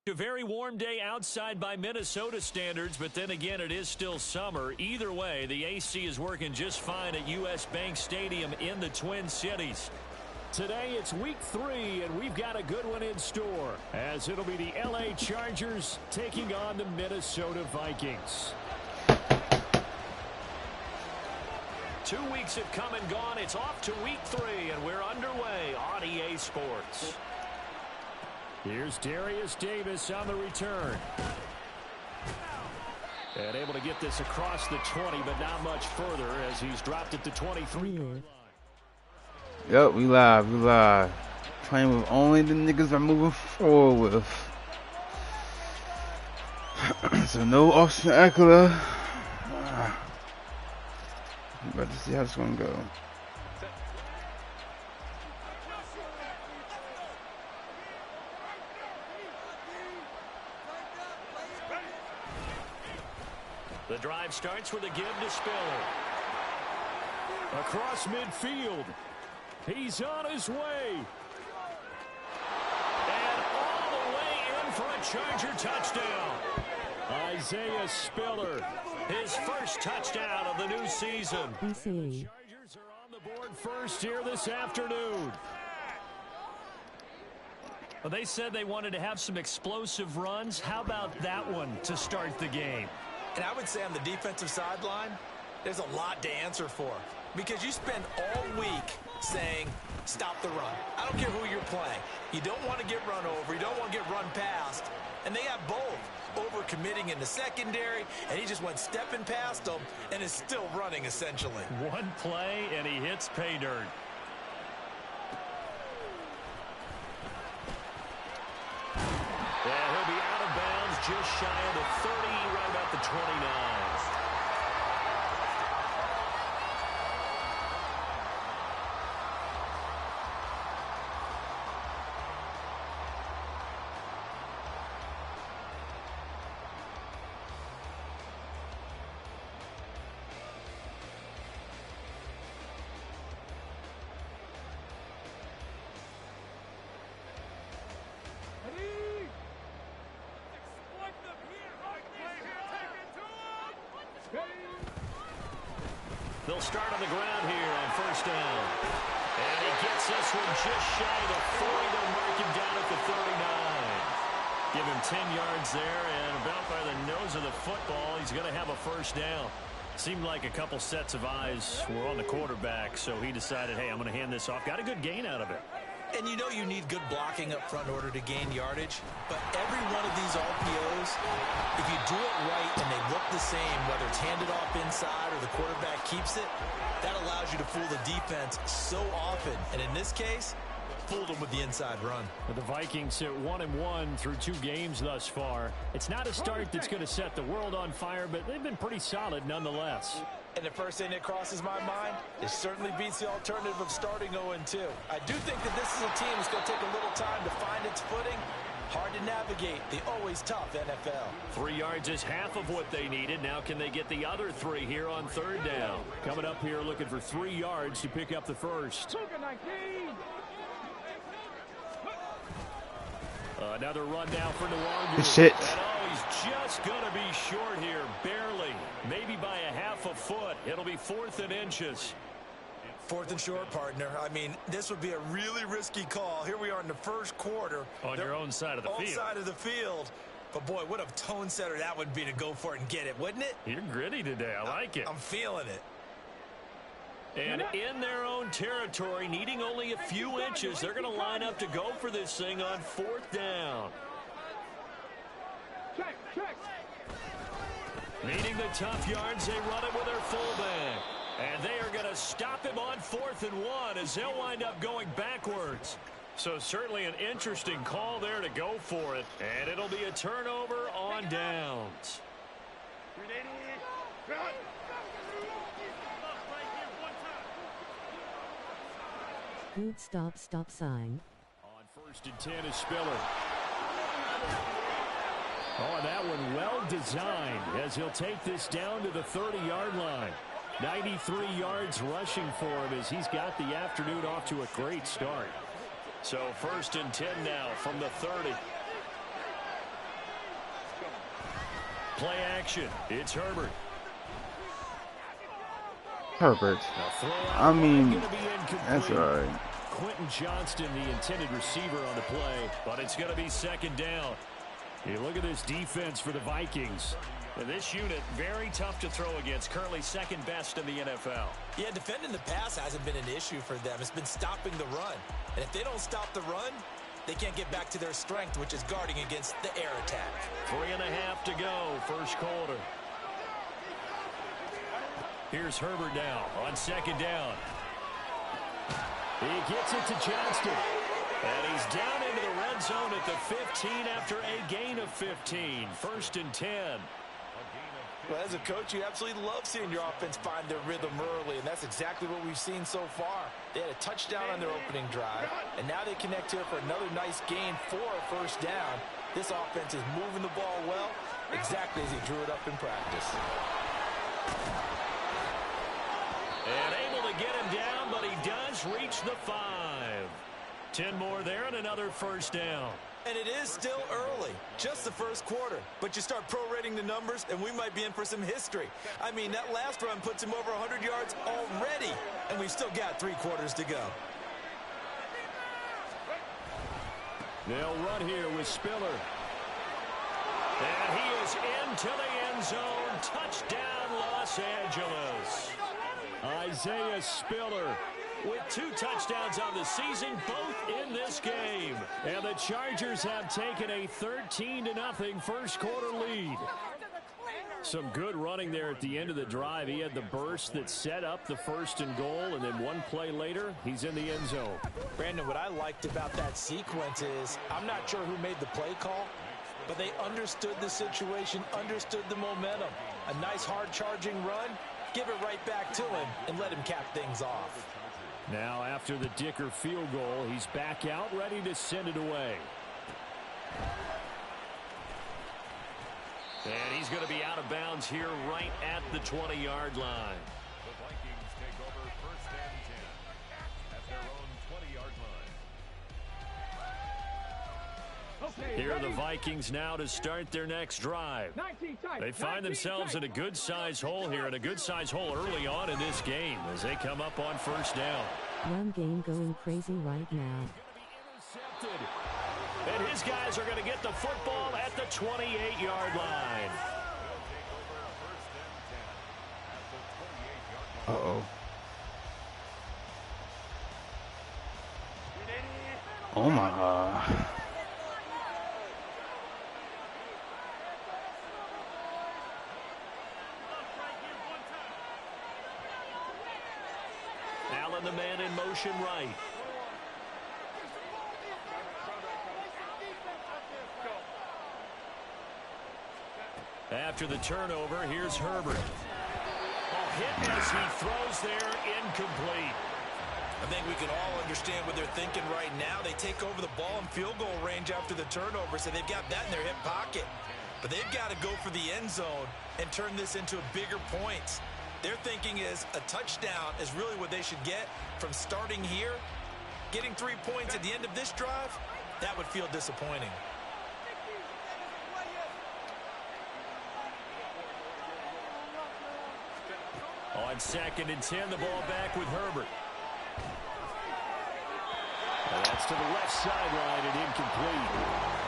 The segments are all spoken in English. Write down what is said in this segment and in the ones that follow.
A very warm day outside by Minnesota standards, but then again, it is still summer. Either way, the AC is working just fine at U.S. Bank Stadium in the Twin Cities. Today, it's week 3, and we've got a good one in store, as it'll be the L.A. Chargers taking on the Minnesota Vikings. 2 weeks have come and gone. It's off to week 3, and we're underway on EA Sports. Here's Darius Davis on the return. And able to get this across the 20, but not much further as he's dropped it to 23. Yep, we live. Playing with only the niggas I'm moving forward with. So no Austin Eckler. I'm about to see how this one go. The drive starts with a give to Spiller. Across midfield. He's on his way. And all the way in for a Charger touchdown. Isaiah Spiller, his first touchdown of the new season. The Chargers are on the board first here this afternoon. Well, they said they wanted to have some explosive runs. How about that one to start the game? And I would say on the defensive sideline, there's a lot to answer for. Because you spend all week saying, stop the run. I don't care who you're playing. You don't want to get run over. You don't want to get run past. And they have both. Over-committing in the secondary, and he just went stepping past them and is still running, essentially. One play, and he hits pay dirt. Yeah, he'll be out of bounds just shy of the 30, right about the 29. They'll start on the ground here on first down. And he gets this one just shy of the 40. They'll mark him down at the 39. Give him 10 yards there, and about by the nose of the football, he's going to have a first down. Seemed like a couple sets of eyes were on the quarterback, so he decided, hey, I'm going to hand this off. Got a good gain out of it. And you know you need good blocking up front in order to gain yardage. But every one of these RPOs, if you do it right and they look the same, whether it's handed off inside or the quarterback keeps it, that allows you to fool the defense so often. And in this case, fooled them with the inside run. The Vikings sit 1-1 through 2 games thus far. It's not a start that's going to set the world on fire, but they've been pretty solid nonetheless. And the first thing that crosses my mind, it certainly beats the alternative of starting 0-2. I do think that this is a team that's going to take a little time to find its footing. Hard to navigate the always tough NFL. 3 yards is half of what they needed. Now can they get the other 3 here on third down? Coming up here looking for 3 yards to pick up the first. Another run now for Nwangu. Good shit. Oh, he's just going to be short here, barely. Maybe by a half a foot. It'll be 4th and inches. 4th and short, partner. I mean, this would be a really risky call. Here we are in the first quarter. On your own side of the field. Own side of the field. But, boy, what a tone setter that would be to go for it and get it, wouldn't it? You're gritty today. I like it. I'm feeling it. And in their own territory, needing only a few inches, they're going to line up to go for this thing on 4th down. Needing the tough yards, they run it with their fullback. And they are going to stop him on 4th and 1 as they'll wind up going backwards. So certainly an interesting call there to go for it. And it'll be a turnover on downs. Good stop sign. On 1st and 10 is Spiller. Oh, and that one well designed as he'll take this down to the 30-yard line. 93 yards rushing for him as he's got the afternoon off to a great start. So 1st and 10 now from the 30. Play action. It's Herbert. Herbert. I mean, that's all right. Quentin Johnston, the intended receiver on the play, but it's going to be second down. You look at this defense for the Vikings. And this unit, very tough to throw against, currently second best in the NFL. Yeah, defending the pass hasn't been an issue for them. It's been stopping the run. And if they don't stop the run, they can't get back to their strength, which is guarding against the air attack. 3.5 to go, first quarter. Here's Herbert now on second down. He gets it to Johnston. And he's down into the red zone at the 15 after a gain of 15. First and 10. Well, as a coach, you absolutely love seeing your offense find their rhythm early, and that's exactly what we've seen so far. They had a touchdown on their opening drive, and now they connect here for another nice gain for a first down. This offense is moving the ball well, exactly as he drew it up in practice. And able to get him down, but he does reach the 5. 10 more there and another first down. And it is still early, just the first quarter. But you start prorating the numbers, and we might be in for some history. I mean, that last run puts him over 100 yards already, and we've still got 3 quarters to go. They'll run here with Spiller. And he is into the end zone. Touchdown, Los Angeles. Isaiah Spiller with 2 touchdowns on the season, both in this game. And the Chargers have taken a 13-0 first quarter lead. Some good running there at the end of the drive. He had the burst that set up the 1st and goal, and then one play later, he's in the end zone. Brandon, what I liked about that sequence is, I'm not sure who made the play call, but they understood the situation, understood the momentum. A nice hard-charging run, give it right back to him, and let him cap things off. Now, after the Dicker field goal, he's back out, ready to send it away. And he's going to be out of bounds here right at the 20-yard line. The Vikings take over first and 10 at their own 20-yard line. Here are the Vikings now to start their next drive. They find themselves in a good-sized hole here, and a good-sized hole early on in this game as they come up on first down. Run game going crazy right now. And his guys are going to get the football at the 28-yard line. Uh-oh. Oh, my God. Allen, the man in motion right. After the turnover, here's Herbert. Hit as he throws there, incomplete. I think we can all understand what they're thinking right now. They take over the ball in field goal range after the turnover, so they've got that in their hip pocket. But they've got to go for the end zone and turn this into a bigger points. Their thinking is a touchdown is really what they should get from starting here. Getting 3 points at the end of this drive, that would feel disappointing. On second and 10, the ball back with Herbert. And that's to the left sideline and incomplete.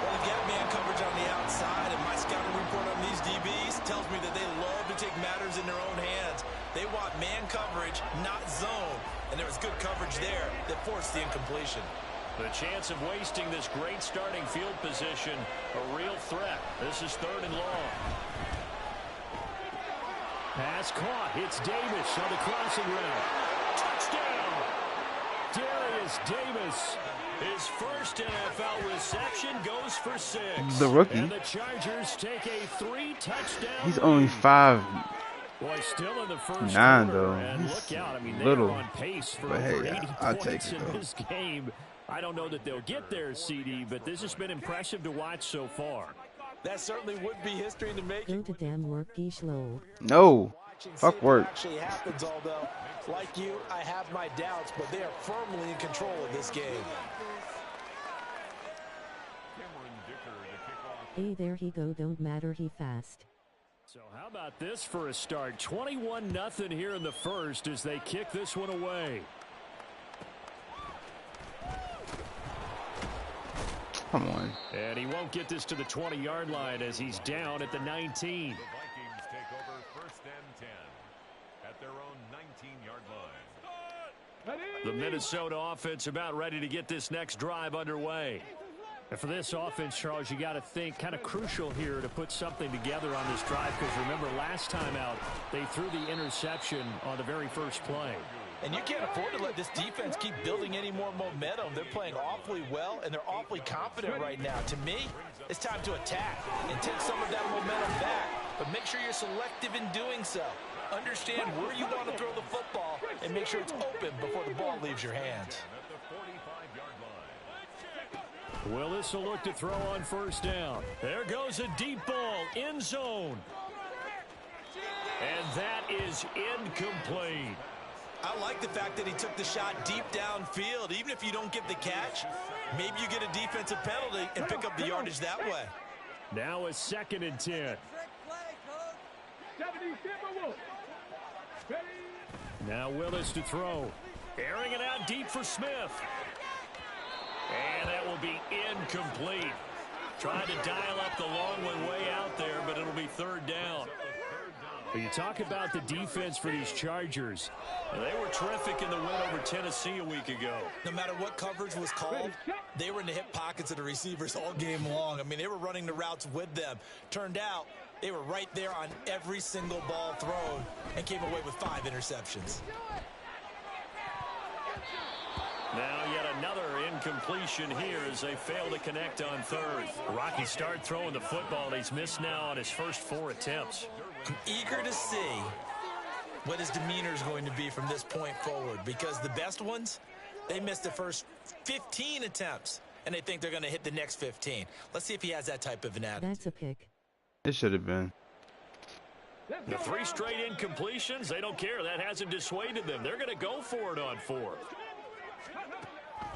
Well, they've got man coverage on the outside, and my scouting report on these DBs tells me that they love to take matters in their own hands. They want man coverage, not zone. And there was good coverage there that forced the incompletion. The chance of wasting this great starting field position, a real threat. This is 3rd and long. Pass caught. It's Davis on the crossing route. Touchdown! Darius Davis. His first NFL reception goes for 6. The rookie. And the Chargers take a 3-touchdown He's only lead. 5'9", Boy, still in the first though. quarter, and He's look out. I mean, little. they're on pace for But over hey, 80 I'll points take it, in though. this game. I don't know that they'll get there, CD, but this has been impressive to watch so far. That certainly would be history in the making. Go to damn work, Gishlo. No. Watching, Fuck see if work. it actually happens, although, like you, I have my doubts, but they are firmly in control of this game. Hey, there he go, don't matter, he fast. So how about this for a start? 21-0 here in the first as they kick this one away. Come on. And he won't get this to the 20-yard line as he's down at the 19. The Vikings take over 1st and 10 at their own 19-yard line. The Minnesota offense about ready to get this next drive underway. And for this offense, Charles, you got to think kind of crucial here to put something together on this drive, because remember last time out they threw the interception on the very first play. And you can't afford to let this defense keep building any more momentum. They're playing awfully well, and they're awfully confident right now. To me, it's time to attack and take some of that momentum back. But make sure you're selective in doing so. Understand where you want to throw the football and make sure it's open before the ball leaves your hands. Willis will look to throw on 1st down. There goes a deep ball, end zone. And that is incomplete. I like the fact that he took the shot deep downfield. Even if you don't get the catch, maybe you get a defensive penalty and pick up the yardage that way. Now a 2nd and 10. Now Willis to throw. Airing it out deep for Smith. And that will be incomplete. Tried to dial up the long one way out there, but it'll be 3rd down. But you talk about the defense for these Chargers. They were terrific in the win over Tennessee a week ago. No matter what coverage was called, they were in the hip pockets of the receivers all game long. I mean, they were running the routes with them. Turned out they were right there on every single ball thrown and came away with 5 interceptions. Now yet another incompletion here as they fail to connect on 3rd. Rocky start throwing the football, and he's missed now on his first 4 attempts. I'm eager to see what his demeanor is going to be from this point forward, because the best ones, they missed the first 15 attempts, and they think they're going to hit the next 15. Let's see if he has that type of an attitude. That's a pick. It should have been. The 3 straight incompletions, they don't care. That hasn't dissuaded them. They're going to go for it on 4th.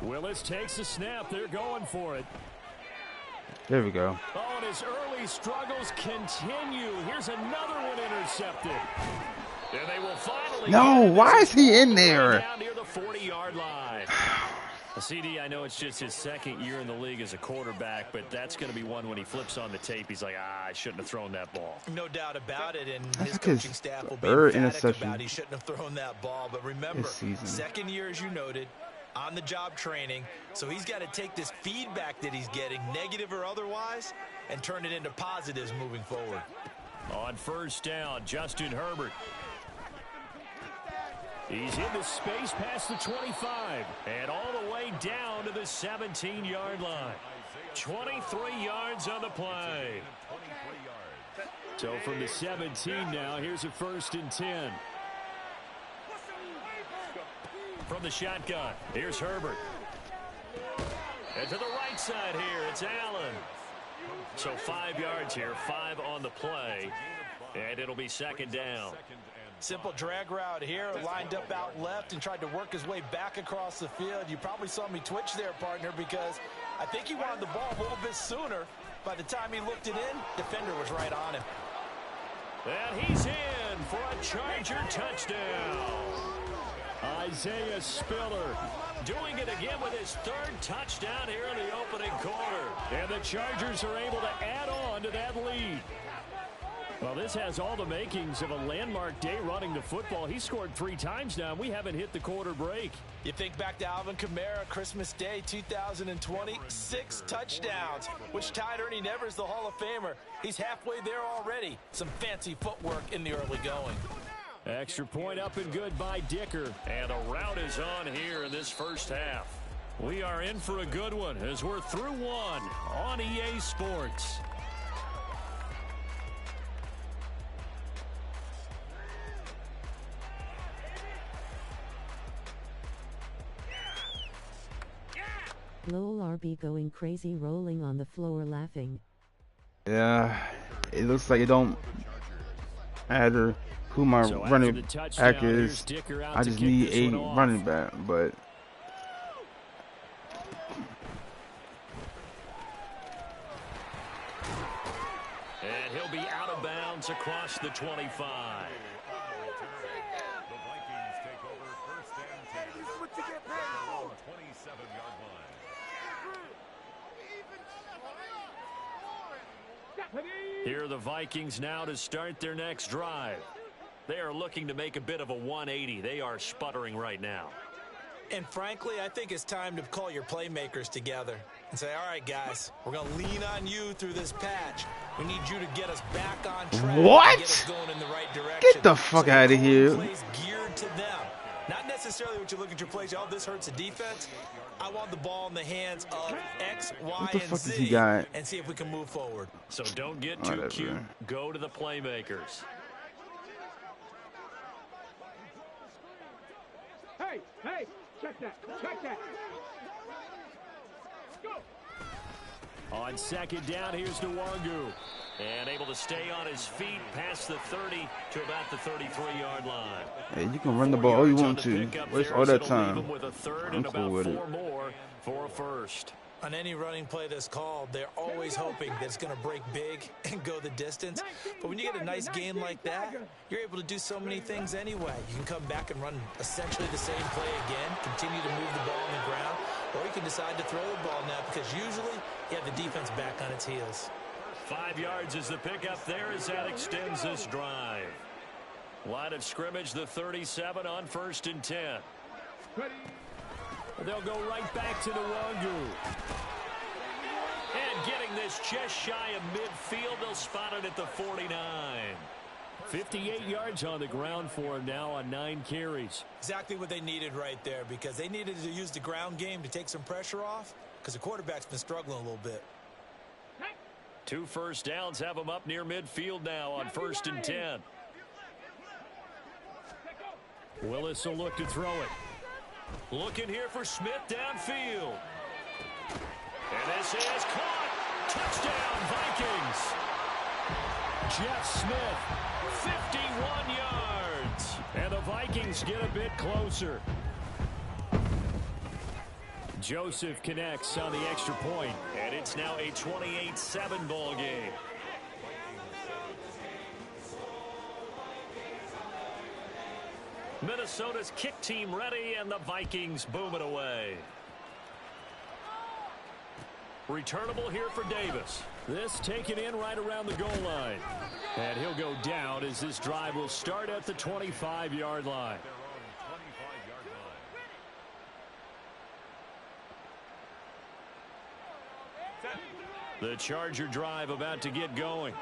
Willis takes the snap. They're going for it. There we go. Oh, and his early struggles continue. Here's another one intercepted. And they will finally... No, why is he in there? Down near the 40-yard line. CD, I know it's just his 2nd year in the league as a quarterback, but that's going to be one when he flips on the tape. He's like, I shouldn't have thrown that ball. No doubt about it, and his That's coaching his staff will be 3rd emphatic interception about he shouldn't have thrown that ball. But remember, this season. 2nd year, as you noted, on-the-job training, so he's got to take this feedback that he's getting, negative or otherwise, and turn it into positives moving forward. On 1st down, Justin Herbert. He's into space past the 25 and all the way down to the 17-yard line. 23 yards on the play. So from the 17 now, here's a 1st and 10. From the shotgun, here's Herbert. And to the right side here, it's Allen. So 5 yards here, 5 on the play, and it'll be 2nd down. Simple drag route here, lined up out left and tried to work his way back across the field. You probably saw me twitch there, partner, because I think he wanted the ball a little bit sooner. By the time he looked it in, defender was right on him. And he's in for a Charger touchdown. Isaiah Spiller doing it again with his 3rd touchdown here in the opening quarter. And the Chargers are able to add on to that lead. Well, this has all the makings of a landmark day running the football. He scored 3 times now, and we haven't hit the quarter break. You think back to Alvin Kamara, Christmas Day 2020, 6 touchdowns, which tied Ernie Nevers, the Hall of Famer. He's halfway there already. Some fancy footwork in the early going. Extra point up and good by Dicker. And a rout is on here in this first half. We are in for a good one as we're through 1 on EA Sports. Lol RB going crazy, rolling on the floor laughing. Yeah, it looks like it don't matter who my running back is. I just need a running back, but And he'll be out of bounds across the 25. The Vikings take over first and 10. 27-yard line. Here are the Vikings now to start their next drive. They are looking to make a bit of a 180. They are sputtering right now. And frankly, I think it's time to call your playmakers together and say, all right, guys, we're going to lean on you through this patch. We need you to get us back on track. What? And get us going in the right direction. Get the fuck out of here. Plays geared to them. Not necessarily what you look at your plays. Oh, this hurts the defense. I want the ball in the hands of X, Y, and Z and see if we can move forward. So don't get too cute. Go to the playmakers. Hey, check that. Go. On second down, here's Nwangu. And able to stay on his feet past the 30 to about the 33-yard line. Hey, you can run the ball all you want to. Waste all that time. With a third I'm and cool about with 4 more for a first. On any running play that's called, they're always hoping that it's going to break big and go the distance. But when you get a nice gain like that, you're able to do so many things anyway. You can come back and run essentially the same play again, continue to move the ball on the ground, or you can decide to throw the ball now because usually you have the defense back on its heels. 5 yards is the pickup there as that extends this drive. Line of scrimmage, the 37 on first and 10. They'll go right back to Nwangu. And getting this just shy of midfield, they'll spot it at the 49. 58 yards on the ground for him now on 9 carries. Exactly what they needed right there because they needed to use the ground game to take some pressure off because the quarterback's been struggling a little bit. 2 first downs have them up near midfield now on first and 10. Willis will look to throw it. Looking here for Smith downfield. And this is caught. Touchdown, Vikings. Jeff Smith, 51 yards. And the Vikings get a bit closer. Joseph connects on the extra point. And it's now a 28-7 ball game. Minnesota's kick team ready, and the Vikings boom it away. Returnable here for Davis. This taken in right around the goal line. And he'll go down as this drive will start at the 25-yard line. The Charger drive about to get going.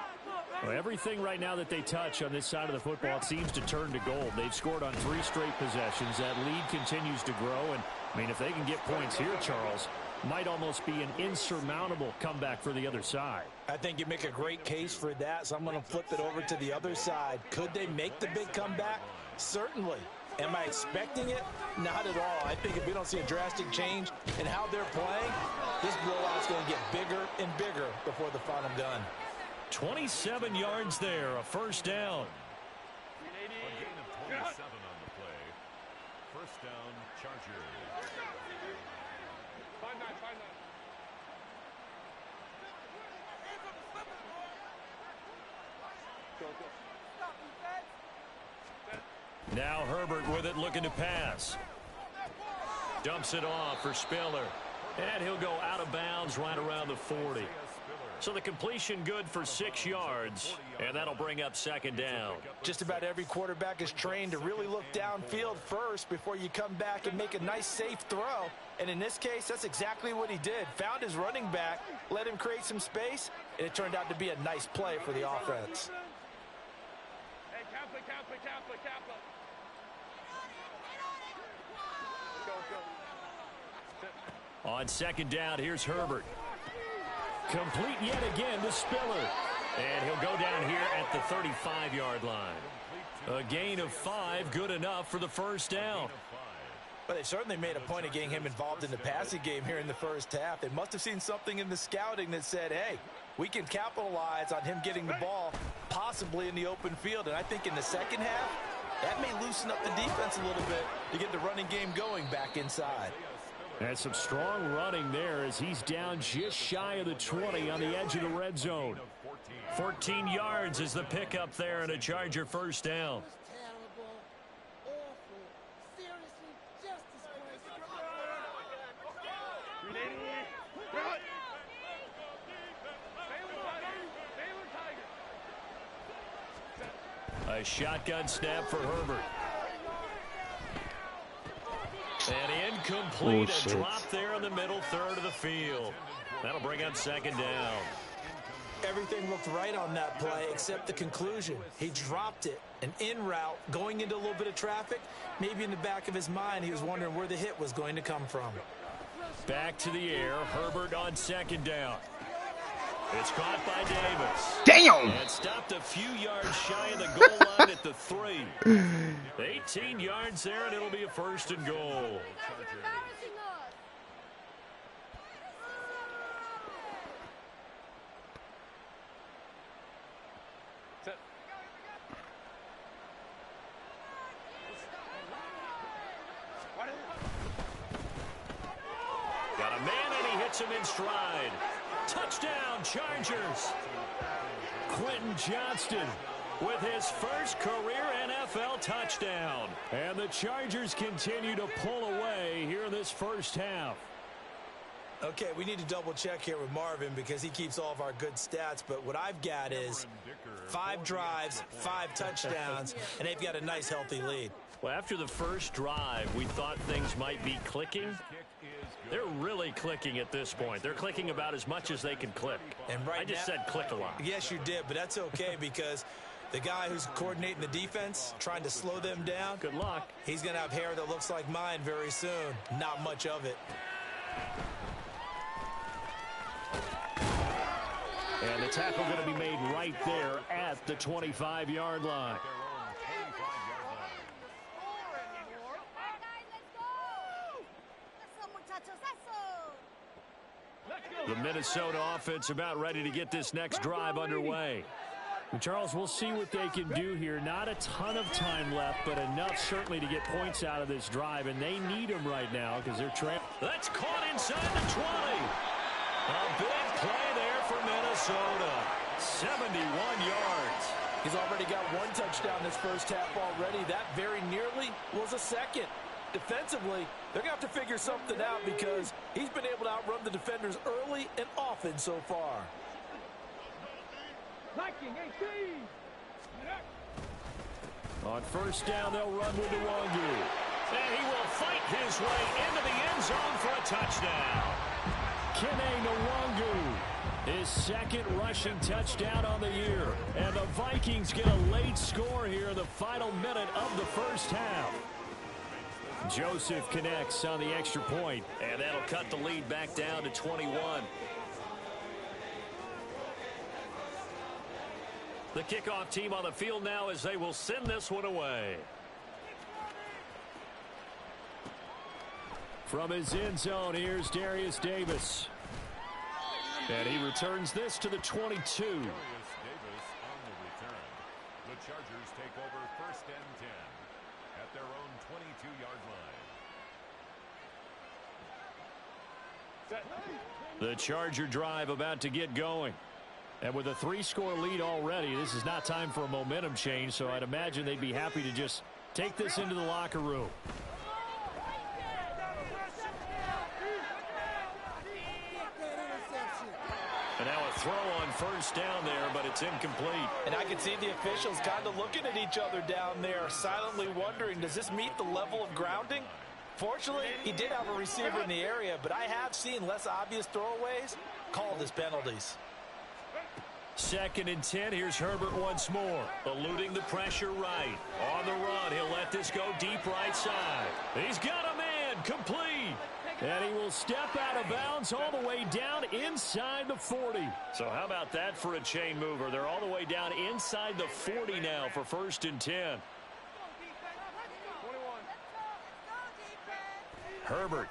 Well, everything right now that they touch on this side of the football seems to turn to gold. They've scored on 3 straight possessions. That lead continues to grow. And, I mean, if they can get points here, Charles, might almost be an insurmountable comeback for the other side. I think you make a great case for that, so I'm going to flip it over to the other side. Could they make the big comeback? Certainly. Am I expecting it? Not at all. I think if we don't see a drastic change in how they're playing, this blowout's going to get bigger and bigger before the final gun. 27 yards there, a first down. A gain of 27 on the play. First down, Chargers. Find that. Now Herbert with it, looking to pass. Dumps it off for Spiller. And he'll go out of bounds right around the 40. So the completion good for 6 yards, and that'll bring up second down. Just about every quarterback is trained to really look downfield first before you come back and make a nice, safe throw. And in this case, that's exactly what he did. Found his running back, let him create some space, and it turned out to be a nice play for the offense. Hey, Kaplan. Go. On second down, here's Herbert. Complete yet again to Spiller. And he'll go down here at the 35-yard line. A gain of 5, good enough for the first down. But they certainly made a point of getting him involved in the passing game here in the first half. They must have seen something in the scouting that said, hey, we can capitalize on him getting the ball possibly in the open field. And I think in the second half, that may loosen up the defense a little bit to get the running game going back inside. And some strong running there as he's down just shy of the 20 on the edge of the red zone. 14. 14 yards is the pickup there and a Charger first down. A shotgun snap for Herbert. And incomplete, a drop there in the middle third of the field. That'll bring up second down. Everything looked right on that play except the conclusion. He dropped it, an in route, going into a little bit of traffic. Maybe in the back of his mind, he was wondering where the hit was going to come from. Back to the air, Herbert on second down. It's caught by Davis. Damn! And stopped a few yards shy of the goal line at the 3. 18 yards there, and it'll be a first and goal. Got a man, and he hits him in stride. Touchdown, Chargers. Quentin Johnston with his first career NFL touchdown. And the Chargers continue to pull away here in this first half. Okay, we need to double check here with Marvin because he keeps all of our good stats. But what I've got is 5 drives, 5 touchdowns, and they've got a nice, healthy lead. Well, after the first drive, we thought things might be clicking. They're really clicking at this point. They're clicking about as much as they can click. And right I just said click a lot. Yes, you did, but that's okay because the guy who's coordinating the defense, trying to slow them down. Good luck. He's going to have hair that looks like mine very soon. Not much of it. And the tackle going to be made right there at the 25-yard line. The Minnesota offense about ready to get this next drive underway. And Charles, we'll see what they can do here. Not a ton of time left, but enough certainly to get points out of this drive, and they need them right now because they're trailing. That's caught inside the 20. A big play there for Minnesota. 71 yards. He's already got 1 touchdown this first half already. That very nearly was a second. Defensively, they're going to have to figure something out because he's been able to outrun the defenders early and often so far. On first down, they'll run with Nwangu. And he will fight his way into the end zone for a touchdown. Kene Nwangu, his second rushing touchdown on the year. And the Vikings get a late score here in the final minute of the first half. Joseph connects on the extra point, and that'll cut the lead back down to 21. The kickoff team on the field now as they will send this one away. From his end zone, here's Darius Davis. And he returns this to the 22. Davis on the return. The Chargers take over first and 10 at their own 22-yard line. The Charger drive about to get going. And with a 3-score lead already, this is not time for a momentum change, so I'd imagine they'd be happy to just take this into the locker room. And now a throw on first down there, but it's incomplete. And I can see the officials kind of looking at each other down there, silently wondering, does this meet the level of grounding? Fortunately, he did have a receiver in the area, but I have seen less obvious throwaways called as penalties. 2nd and 10. Here's Herbert once more. Eluding the pressure right. On the run. He'll let this go deep right side. He's got a man. Complete. And he will step out of bounds all the way down inside the 40. So how about that for a chain mover? They're all the way down inside the 40 now for 1st and 10. Herbert.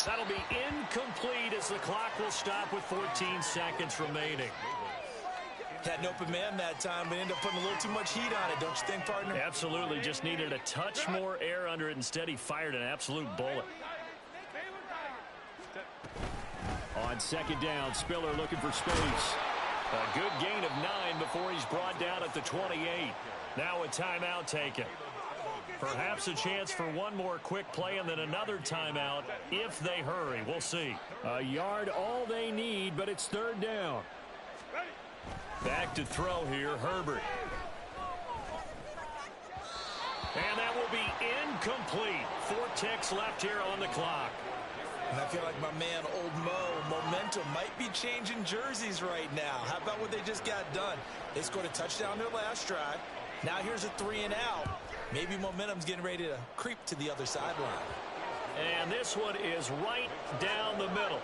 That'll be incomplete as the clock will stop with 14 seconds remaining. Had an open man that time, but ended up putting a little too much heat on it, don't you think, partner? Absolutely. Just needed a touch more air under it. Instead, he fired an absolute bullet. On On second down, Spiller looking for space. A good gain of 9 before he's brought down at the 28. Now a timeout taken. Perhaps a chance for one more quick play and then another timeout if they hurry. We'll see. A yard all they need, but it's third down. Back to throw here, Herbert. And that will be incomplete. 4 ticks left here on the clock. And I feel like my man, Old Mo, momentum might be changing jerseys right now. How about what they just got done? They scored a touchdown their last drive. Now here's a 3 and out. Maybe momentum's getting ready to creep to the other sideline. And this one is right down the middle.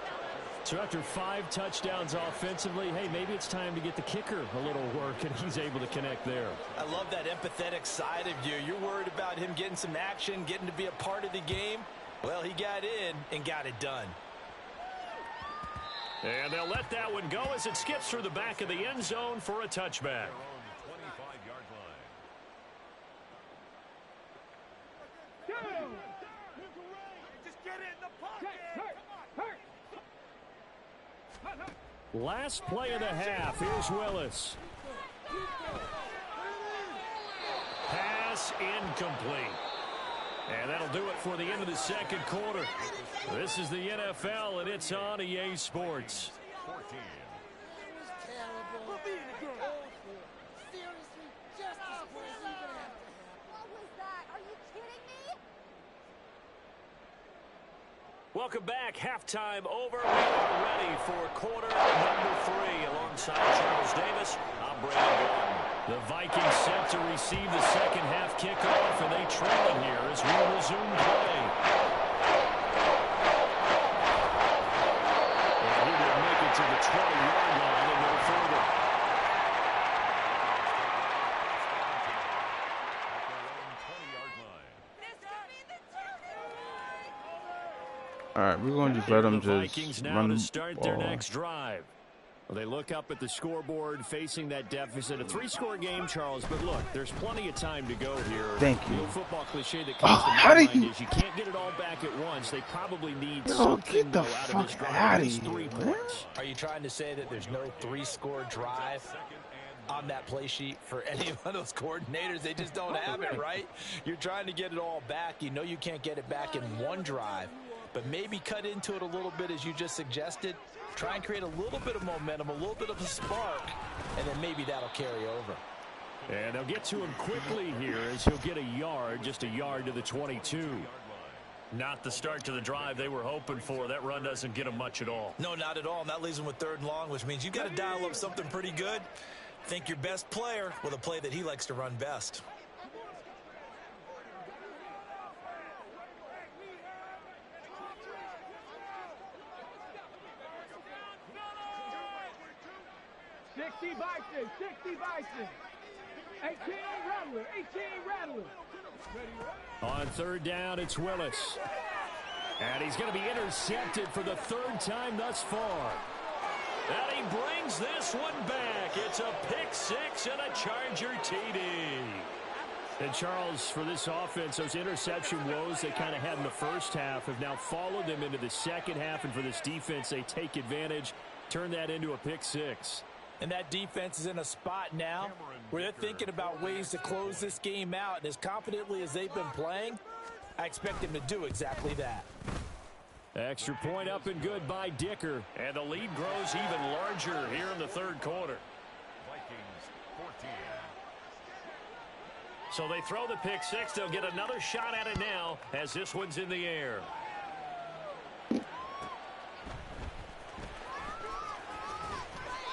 So after 5 touchdowns offensively, hey, maybe it's time to get the kicker a little work, and he's able to connect there. I love that empathetic side of you. You're worried about him getting some action, getting to be a part of the game. Well, he got in and got it done. And they'll let that one go as it skips through the back of the end zone for a touchback. Last play of the half. Here's Willis. Pass incomplete. And that'll do it for the end of the second quarter. This is the NFL, and it's on EA Sports. 14. Welcome back. Halftime over. We are ready for quarter number 3. Alongside Charles Davis, I'm Brandon Gordon. The Vikings set to receive the second half kickoff, and they trail it here as we resume play. And he will make it to the 20-yard line and no further. All right, we're going to just let them just run to start their next drive. Well, they look up at the scoreboard, facing that deficit. A 3-score game, Charles. But look, there's plenty of time to go here. Thank you. The old football cliche that comes to mind is you can't get it all back at once. They probably need something out of this drive. At least 3 points. Are you trying to say that there's no 3-score drive on that play sheet for any of those coordinators? They just don't have it, right? You're trying to get it all back. You know you can't get it back in one drive. But maybe cut into it a little bit as you just suggested. Try and create a little bit of momentum, a little bit of a spark, and then maybe that'll carry over. And they'll get to him quickly here as he'll get a yard, just a yard to the 22. Not the start to the drive they were hoping for. That run doesn't get them much at all. No, not at all. And that leaves them with 3rd and long, which means you've got to dial up something pretty good. Think your best player with a play that he likes to run best. Bison, 60 Bison. 18 Rattler, 18 Rattler. On 3rd down, it's Willis. And he's going to be intercepted for the 3rd time thus far. And he brings this one back. It's a pick 6 and a Charger TD. And Charles, for this offense, those interception woes they kind of had in the first half have now followed them into the second half. And for this defense, they take advantage, turn that into a pick 6. And that defense is in a spot now where they're thinking about ways to close this game out. And as confidently as they've been playing, I expect them to do exactly that. Extra point up and good by Dicker. And the lead grows even larger here in the 3rd quarter. Vikings 14. So they throw the pick 6. They'll get another shot at it now as this one's in the air.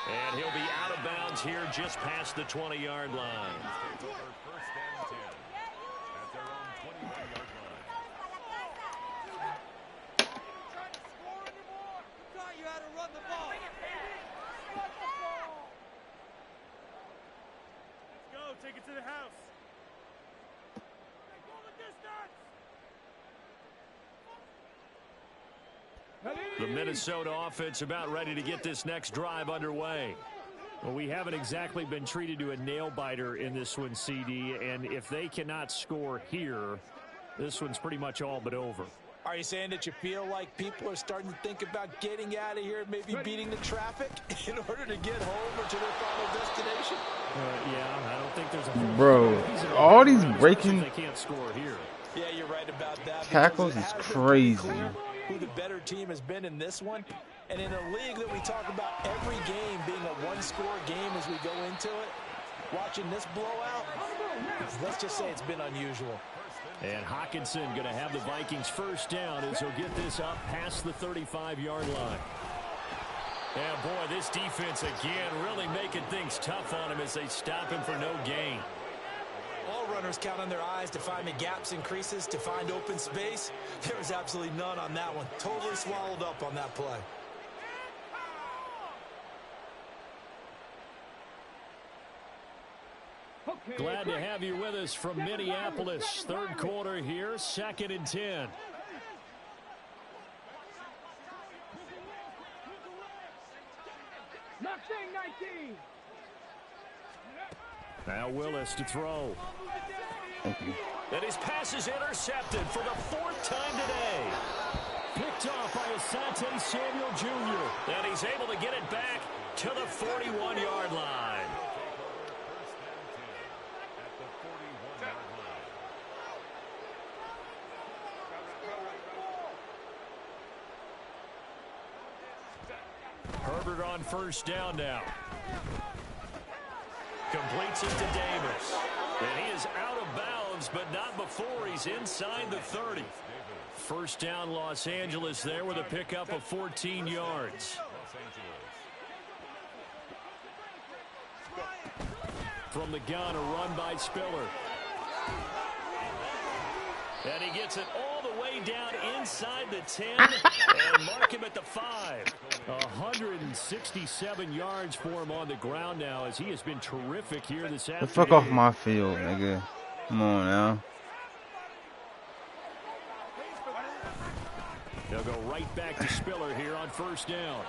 And he'll be out of bounds here just past the 20-yard line. First and 10 at their own 21-yard line. Trying to score anymore. Thought you had to run the ball. Let's go. Take it to the house. Go the distance. The Minnesota offense about ready to get this next drive underway. Well, we haven't exactly been treated to a nail-biter in this one, CD, and if they cannot score here, this one's pretty much all but over. Are you saying that you feel like people are starting to think about getting out of here and maybe beating the traffic in order to get home or to their final destination? Yeah, I don't think there's a bro. All these breaking they can't score here. Yeah, you're right about that. tackles is crazy. Who the better team has been in this one. And in a league that we talk about every game being a one-score game as we go into it, watching this blowout, let's just say it's been unusual. And Hockenson going to have the Vikings first down as he'll get this up past the 35-yard line. Yeah, boy, this defense again really making things tough on him as they stop him for no gain. All runners count on their eyes to find the gaps and creases, to find open space. There was absolutely none on that one. Totally swallowed up on that play. Glad to have you with us from Minneapolis. Third quarter here, 2nd and 10. Now Willis to throw. And his pass is intercepted for the 4th time today. Picked off by Asante Samuel Jr. And he's able to get it back to the 41-yard line. Herbert on first down now. Completes it to Davis. And he is out of bounds, but not before he's inside the 30. First down, Los Angeles there with a pickup of 14 yards. From the gun, a run by Spiller. And he gets it all the way down inside the 10 and mark him at the 5. 167 yards for him on the ground now as he has been terrific here this afternoon. The fuck off my field, nigga. Come on now. They'll go right back to Spiller here on first down.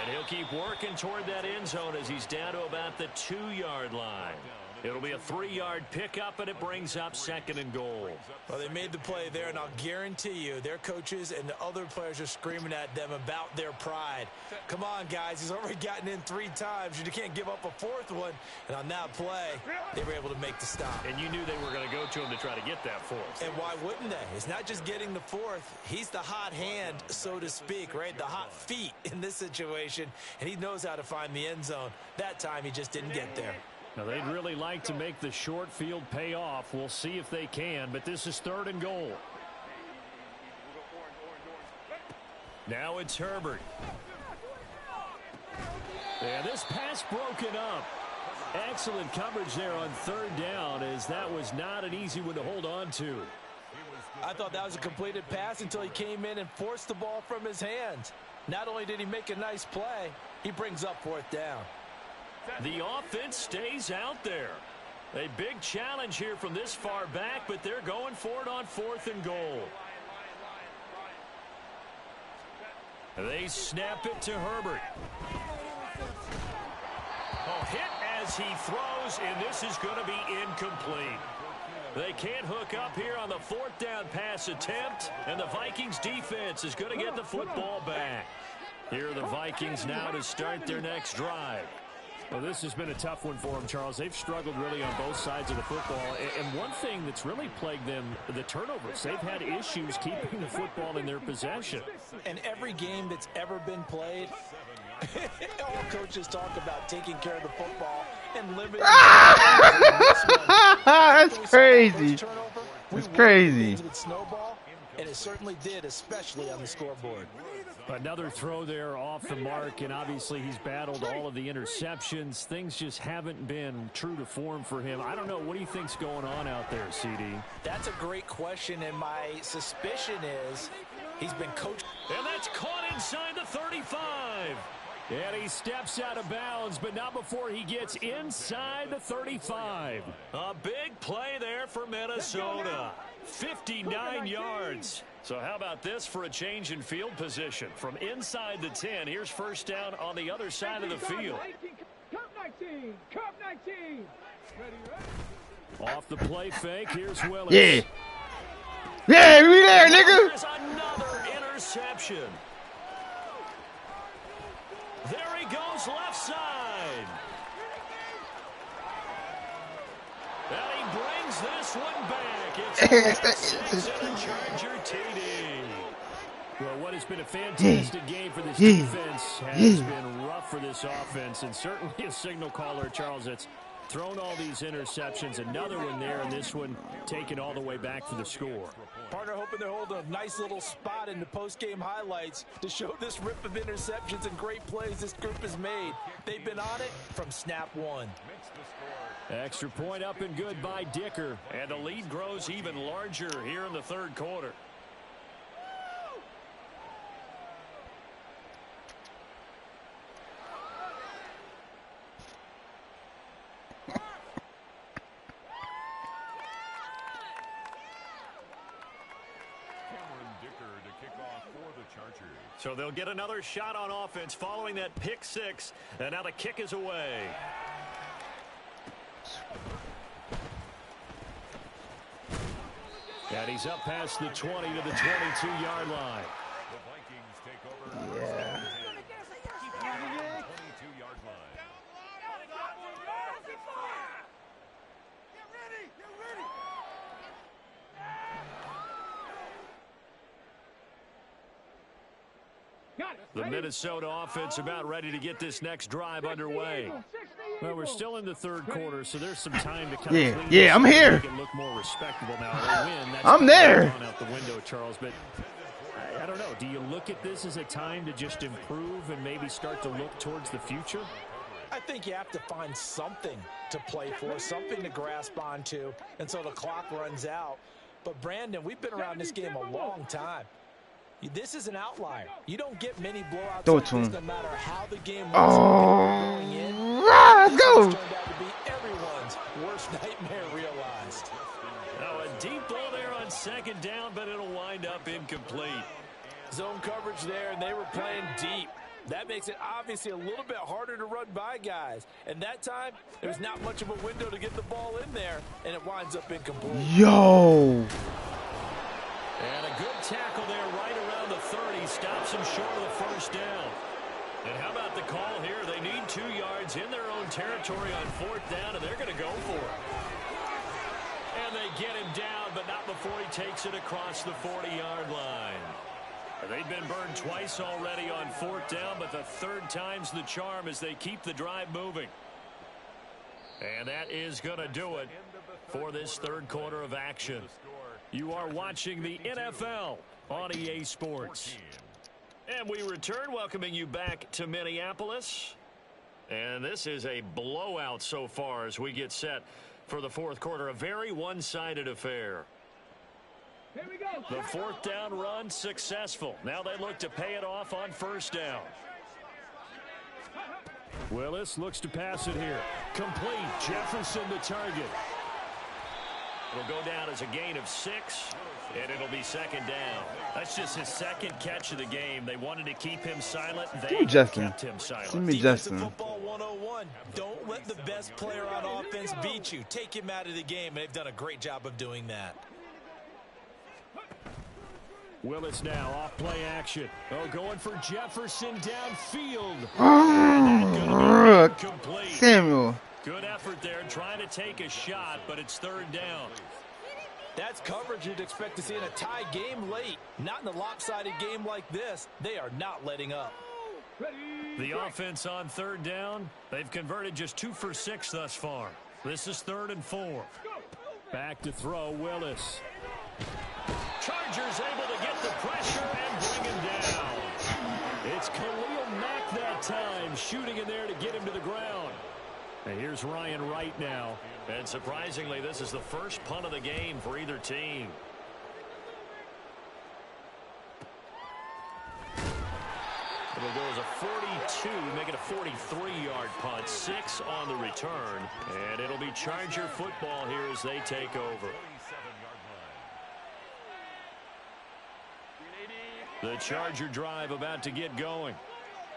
And he'll keep working toward that end zone as he's down to about the 2-yard line. It'll be a 3-yard pickup, and it brings up 2nd and goal. Well, they made the play there, and I'll guarantee you their coaches and the other players are screaming at them about their pride. Come on, guys. He's already gotten in 3 times. You can't give up a 4th one. And on that play, they were able to make the stop. And you knew they were going to go to him to try to get that 4th. And why wouldn't they? It's not just getting the 4th. He's the hot hand, so to speak, right? The hot feet in this situation. And he knows how to find the end zone. That time, he just didn't get there. Now, they'd really like to make the short field pay off. We'll see if they can, but this is 3rd and goal. Now it's Herbert. And this pass broken up. Excellent coverage there on 3rd down, as that was not an easy one to hold on to. I thought that was a completed pass until he came in and forced the ball from his hands. Not only did he make a nice play, he brings up 4th down. The offense stays out there. A big challenge here from this far back, but they're going for it on 4th and goal. They snap it to Herbert. Oh, hit as he throws, and this is going to be incomplete. They can't hook up here on the 4th down pass attempt, and the Vikings defense is going to get the football back. Here are the Vikings now to start their next drive. Well, this has been a tough one for them, Charles. They've struggled really on both sides of the football. And one thing that's really plagued them, the turnovers. They've had issues keeping the football in their possession. And every game that's ever been played, all coaches talk about taking care of the football and limiting. That's crazy. It's crazy. With snowball, and it certainly did, especially on the scoreboard. Another throw there off the mark, and obviously he's battled all of the interceptions. Things just haven't been true to form for him. I don't know. What do you think's going on out there, CD? That's a great question, and my suspicion is he's been coached. And that's caught inside the 35. And he steps out of bounds, but not before he gets inside the 35. A big play there for Minnesota. 59 yards. So how about this for a change in field position? From inside the 10, here's first down on the other side of the field. Cup 19. Cup 19. Off the play fake, here's Willis. Yeah. Yeah, we there, nigga. There's another interception. There he goes left side. And he brings this one back. It's a 6 and a Charger TD. Well, what has been a fantastic game for this defense has been rough for this offense, and certainly a signal caller, Charles, that's thrown all these interceptions. Another one there, and this one taken all the way back for the score. Partner hoping they're holding a nice little spot in the post-game highlights to show this rip of interceptions and great plays this group has made. They've been on it from snap one. Extra point up and good by Dicker. And the lead grows even larger here in the third quarter. So they'll get another shot on offense following that pick six. And now the kick is away. And he's up past the 20 to the 22-yard line. The Vikings take over. Yeah. 22-yard line. The Minnesota offense about ready to get this next drive underway. Well, we're still in the third quarter, so there's some time to kind of Yeah, I'm here. look more respectable now. They win. That's I'm there. gone out the window, Charles, but I don't know. Do you look at this as a time to just improve and maybe start to look towards the future? I think you have to find something to play for, something to grasp onto until the clock runs out. But, Brandon, we've been around this game a long time. This is an outlier. You don't get many blowouts like this no matter how the game was going in. Let's go. This turned out to be everyone's worst nightmare realized. Now a deep ball there on second down, but it'll wind up incomplete. Zone coverage there, and they were playing deep. That makes it obviously a little bit harder to run by guys. And that time, there's not much of a window to get the ball in there, and it winds up incomplete. Yo. And a good tackle there right around the 30. Stops him short of the first down. And how about the call here? They need 2 yards in their own territory on fourth down, and they're going to go for it. And they get him down, but not before he takes it across the 40-yard line. They've been burned twice already on fourth down, but the third time's the charm as they keep the drive moving. And that is going to do it for this third quarter of action. You are watching the NFL on EA Sports. And we return, welcoming you back to Minneapolis. And this is a blowout so far as we get set for the fourth quarter. A very one-sided affair. Here we go. The fourth down run successful. Now they look to pay it off on first down. Willis looks to pass it here. Complete. Jefferson the target. It'll go down as a gain of 6, and it'll be second down. That's just his second catch of the game. They wanted to keep him silent. They kept him silent. Give me Justin. Football 101. Don't let the best player on offense beat you. Take him out of the game, and they've done a great job of doing that. Willis now off play action. Oh, going for Jefferson downfield. Samuel. Good effort there, trying to take a shot, but it's third down. That's coverage you'd expect to see in a tie game late. Not in a lopsided game like this. They are not letting up. The offense on third down, they've converted just 2 for 6 thus far. This is 3rd and 4. Back to throw, Willis. Chargers able to get the pressure and bring him down. It's Khalil Mack that time, shooting in there to get him to the ground. And here's Ryan Wright now. And surprisingly, this is the first punt of the game for either team. It'll go as a 42, make it a 43-yard punt. 6 on the return. And it'll be Charger football here as they take over. The Charger drive about to get going.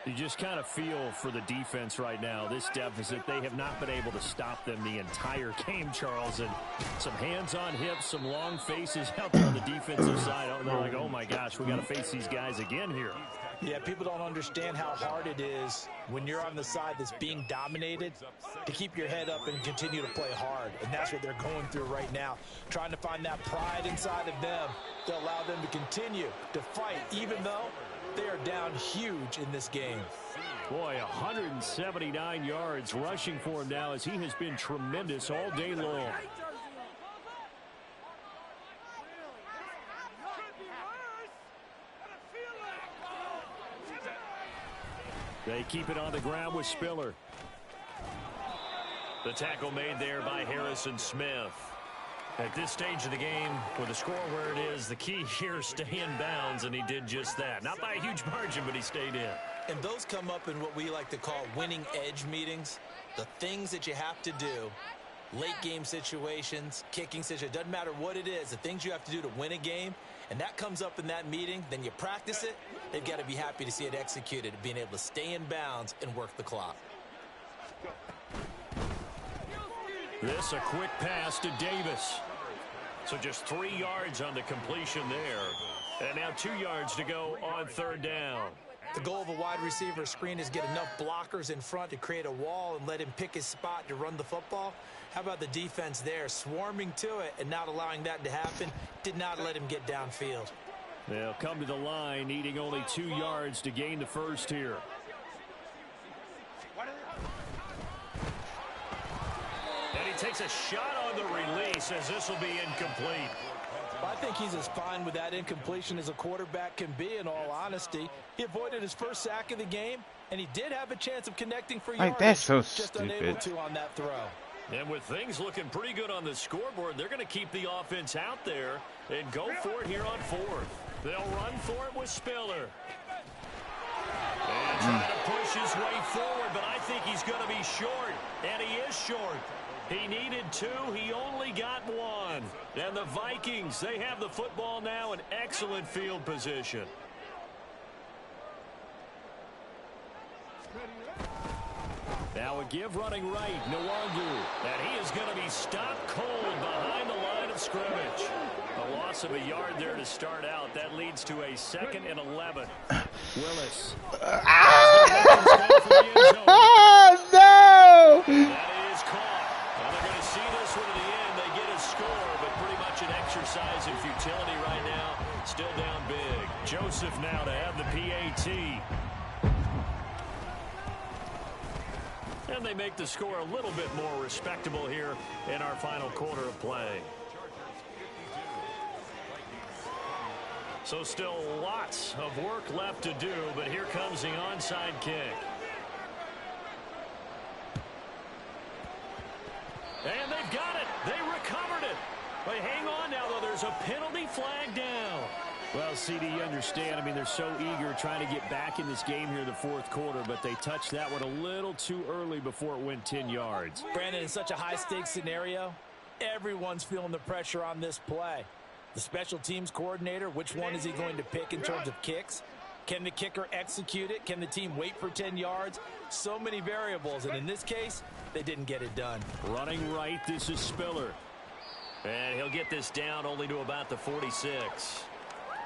You just kind of feel for the defense right now. This deficit, they have not been able to stop them the entire game, Charles. And some hands on hips, some long faces out there on the defensive side. They're like, oh, my gosh, we got to face these guys again here. Yeah, people don't understand how hard it is when you're on the side that's being dominated to keep your head up and continue to play hard. And that's what they're going through right now, trying to find that pride inside of them to allow them to continue to fight, even though they are down huge in this game. Boy, 179 yards rushing for him now as he has been tremendous all day long. They keep it on the ground with Spiller. The tackle made there by Harrison Smith. At this stage of the game, with the score where it is, the key here is stay in bounds, and he did just that. Not by a huge margin, but he stayed in. And those come up in what we like to call winning edge meetings. The things that you have to do, late game situations, kicking situations, doesn't matter what it is, the things you have to do to win a game, and that comes up in that meeting, then you practice it, they've got to be happy to see it executed, being able to stay in bounds and work the clock. This a quick pass to Davis. So just 3 yards on the completion there. And now 2 yards to go on third down. The goal of a wide receiver screen is get enough blockers in front to create a wall and let him pick his spot to run the football. How about the defense there, swarming to it and not allowing that to happen? Did not let him get downfield. They'll come to the line, needing only 2 yards to gain the first here. And he takes a shot on the release as this will be incomplete. Well, I think he's as fine with that incompletion as a quarterback can be, in all honesty. He avoided his first sack of the game, and he did have a chance of connecting for yardage. That's so just stupid. unable to on that throw. And with things looking pretty good on the scoreboard, they're going to keep the offense out there and go for it here on fourth. They'll run for it with Spiller. And trying to push his way forward, but I think he's going to be short. And he is short. He needed 2. He only got 1. And the Vikings, they have the football now in excellent field position. Now a give running right, Nwangu. And he is going to be stopped cold behind the line of scrimmage. A loss of a yard there to start out. That leads to a 2nd and 11. Willis. No! That is caught. Well, they're going to see this one to the end. They get a score, but pretty much an exercise in futility right now. Still down big. Joseph now to have the PAT. And they make the score a little bit more respectable here in our final quarter of play. So still lots of work left to do, but here comes the onside kick. And they've got it. They recovered it. But hang on now, though. There's a penalty flag down. Well, CD, you understand. I mean, they're so eager trying to get back in this game here in the fourth quarter, but they touched that one a little too early before it went 10 yards. Brandon, in such a high-stakes scenario, everyone's feeling the pressure on this play. The special teams coordinator, which one is he going to pick in terms of kicks? Can the kicker execute it? Can the team wait for 10 yards? So many variables, and in this case, they didn't get it done. Running right, this is Spiller. And he'll get this down only to about the 46.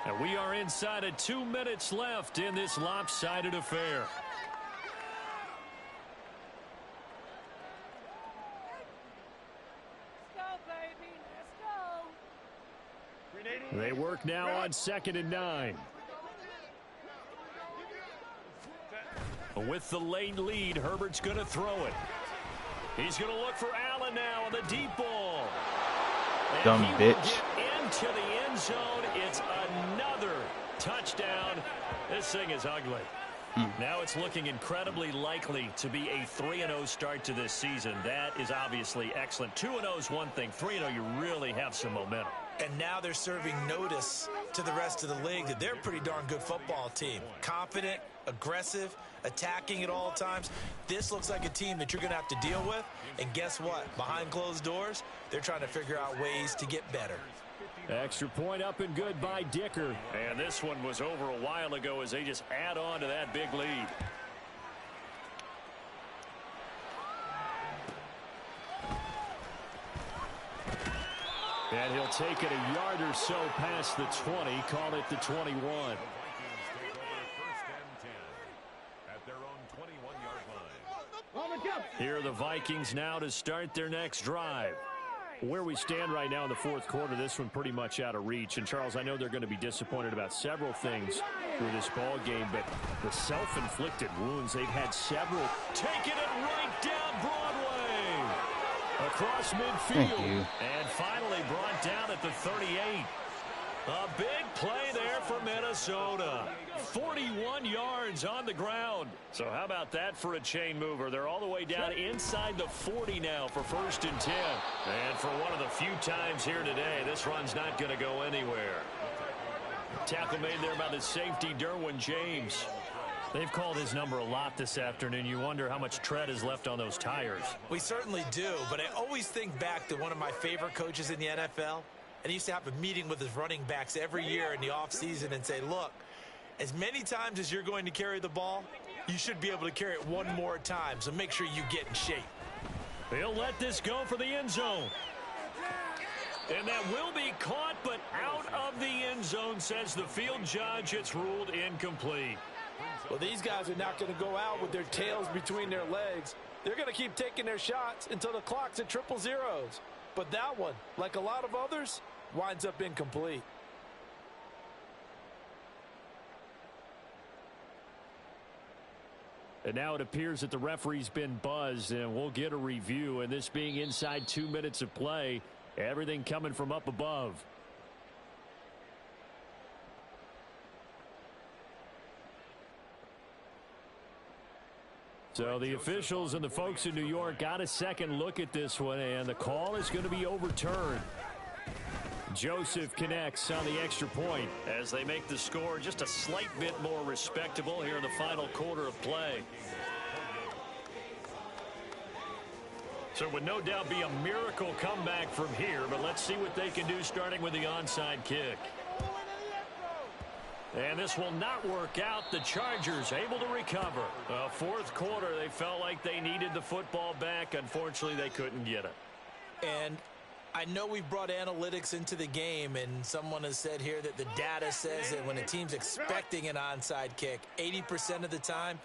And we are inside of 2 minutes left in this lopsided affair. Let's go, baby. Let's go. They work now on 2nd and 9. With the late lead, Herbert's going to throw it. He's going to look for Allen now on the deep ball. And dumb he bitch. Will get into the end zone. It's another touchdown. This thing is ugly. Now it's looking incredibly likely to be a 3-0 start to this season. That is obviously excellent. 2-0 is one thing. 3-0, you really have some momentum. And now they're serving notice to the rest of the league that they're a pretty darn good football team. Confident, aggressive, attacking at all times. This looks like a team that you're going to have to deal with. And guess what? Behind closed doors, they're trying to figure out ways to get better. Extra point up and good by Dicker. And this one was over a while ago as they just add on to that big lead. And he'll take it a yard or so past the 20, call it the 21. The Vikings take over first and 10 at their own 21-yard line. Here are the Vikings now to start their next drive. Where we stand right now in the fourth quarter, this one pretty much out of reach. And, Charles, I know they're going to be disappointed about several things through this ball game, but the self-inflicted wounds, they've had several. Taking it right down Broadway. Across midfield. And finally brought down at the 38. A big play there for Minnesota. 41 yards on the ground. So how about that for a chain mover? They're all the way down inside the 40 now for first and 10. And for one of the few times here today, this run's not going to go anywhere. Tackle made there by the safety, Derwin James. They've called his number a lot this afternoon. You wonder how much tread is left on those tires. We certainly do, but I always think back to one of my favorite coaches in the NFL. And he used to have a meeting with his running backs every year in the offseason and say, look, as many times as you're going to carry the ball, you should be able to carry it one more time, so make sure you get in shape. He'll let this go for the end zone. And that will be caught, but out of the end zone, says the field judge. It's ruled incomplete. Well, these guys are not going to go out with their tails between their legs. They're going to keep taking their shots until the clock's at triple zeros. But that one, like a lot of others, winds up incomplete. And now it appears that the referee's been buzzed, and we'll get a review. And this being inside 2 minutes of play, everything coming from up above. So the officials and the folks in New York got a second look at this one, and the call is going to be overturned. Joseph connects on the extra point as they make the score just a slight bit more respectable here in the final quarter of play. So it would no doubt be a miracle comeback from here, but let's see what they can do starting with the onside kick. And this will not work out. The Chargers able to recover. Fourth quarter, they felt like they needed the football back. Unfortunately, they couldn't get it. And I know we've brought analytics into the game, and someone has said here that the data says that when a team's expecting an onside kick, 80% of the time,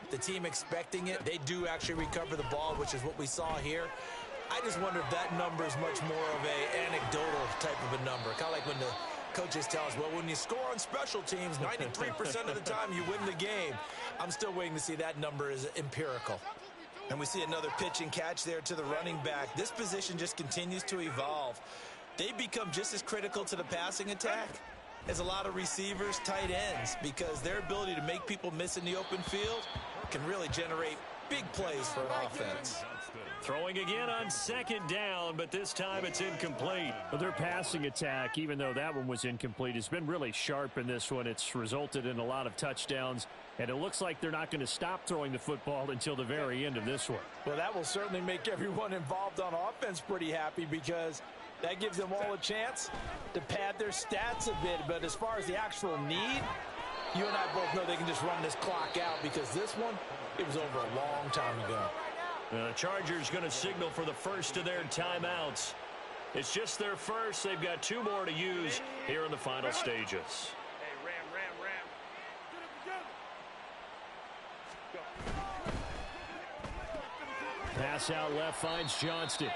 the team expecting it, they do actually recover the ball, which is what we saw here. I just wonder if that number is much more of a anecdotal type of a number. Kind of like when the coaches tell us, well, when you score on special teams, 93% of the time you win the game. I'm still waiting to see that number is empirical. And we see another pitch and catch there to the running back. This position just continues to evolve. They become just as critical to the passing attack as a lot of receivers, tight ends, because their ability to make people miss in the open field can really generate big plays for an offense. Throwing again on second down, but this time it's incomplete. Well, their passing attack, even though that one was incomplete, has been really sharp in this one. It's resulted in a lot of touchdowns, and it looks like they're not going to stop throwing the football until the very end of this one. Well, that will certainly make everyone involved on offense pretty happy, because that gives them all a chance to pad their stats a bit. But as far as the actual need, you and I both know they can just run this clock out, because this one, it was over a long time ago. The Chargers going to signal for the first of their timeouts. It's just their first. They've got two more to use here in the final stages. Pass out left finds Johnston.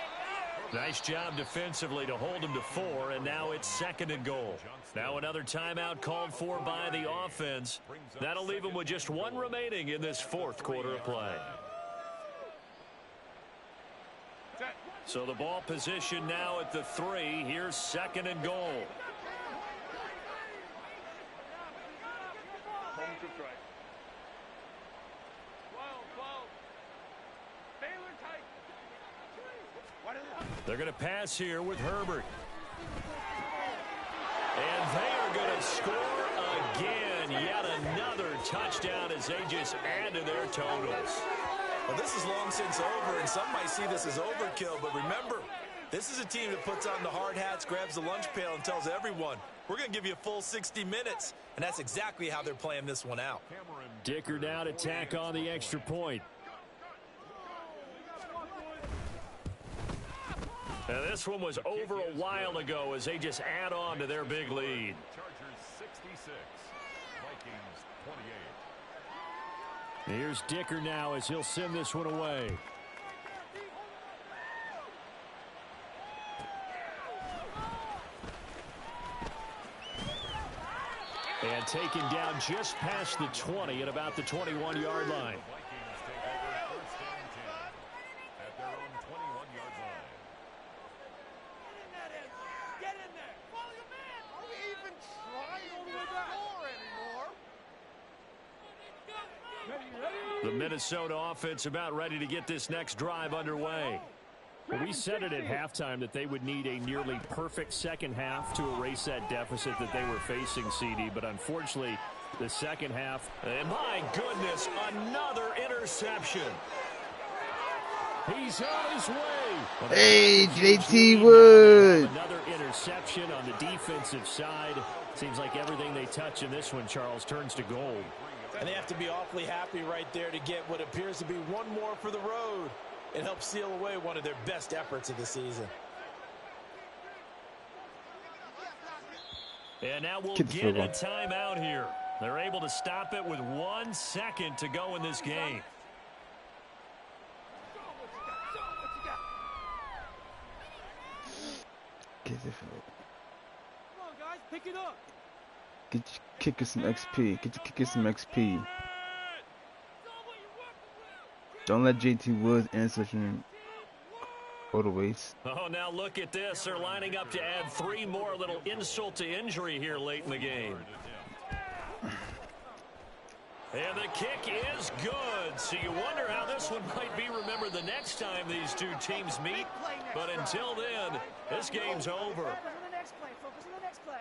Nice job defensively to hold him to 4, and now it's second and goal. Now another timeout called for by the offense. That'll leave them with just one remaining in this fourth quarter of play. So the ball position now at the 3. Here's second and goal. They're going to pass here with Herbert. And they are going to score again. Yet another touchdown as they just add to their totals. Well, this is long since over, and some might see this as overkill, but remember, this is a team that puts on the hard hats, grabs the lunch pail, and tells everyone, we're going to give you a full 60 minutes, and that's exactly how they're playing this one out. Dicker now to tack on the extra point. And this one was over a while ago as they just add on to their big lead. Chargers 66, Vikings 28. Here's Dicker now as he'll send this one away. And taken down just past the 20 at about the 21-yard line. The Vikings take over first and 10 at their own 21-yard line. Get in there! Follow your man! Are we even trying to score anymore? The Minnesota offense about ready to get this next drive underway. We said it at halftime that they would need a nearly perfect second half to erase that deficit that they were facing, CD. But unfortunately, the second half. And my goodness, another interception. He's on his way. Hey, JT Wood. Another interception on the defensive side. Seems like everything they touch in this one, Charles, turns to gold. And they have to be awfully happy right there to get what appears to be one more for the road. It helps seal away one of their best efforts of the season. And now we'll get a timeout here. They're able to stop it with 1 second to go in this game. Get it. Come on, guys, pick it up. Get your kicker some XP. Get your kicker some XP. Don't let JT Woods interception go to waste. Oh, now look at this. They're lining up to add 3 more, little insult to injury here late in the game. And the kick is good. So you wonder how this one might be remembered the next time these two teams meet. But until then, this game's over.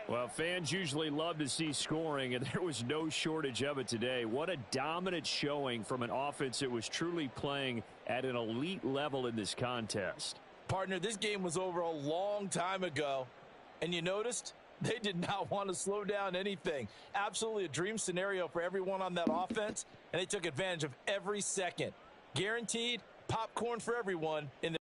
Well, fans usually love to see scoring, and there was no shortage of it today. What a dominant showing from an offense that was truly playing at an elite level in this contest. Partner, this game was over a long time ago, and you noticed they did not want to slow down anything. Absolutely a dream scenario for everyone on that offense, and they took advantage of every second. Guaranteed popcorn for everyone in the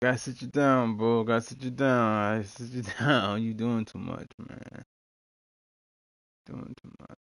Gotta sit you down, bro. Gotta sit you down. I sit you down. You doing too much, man. Doing too much.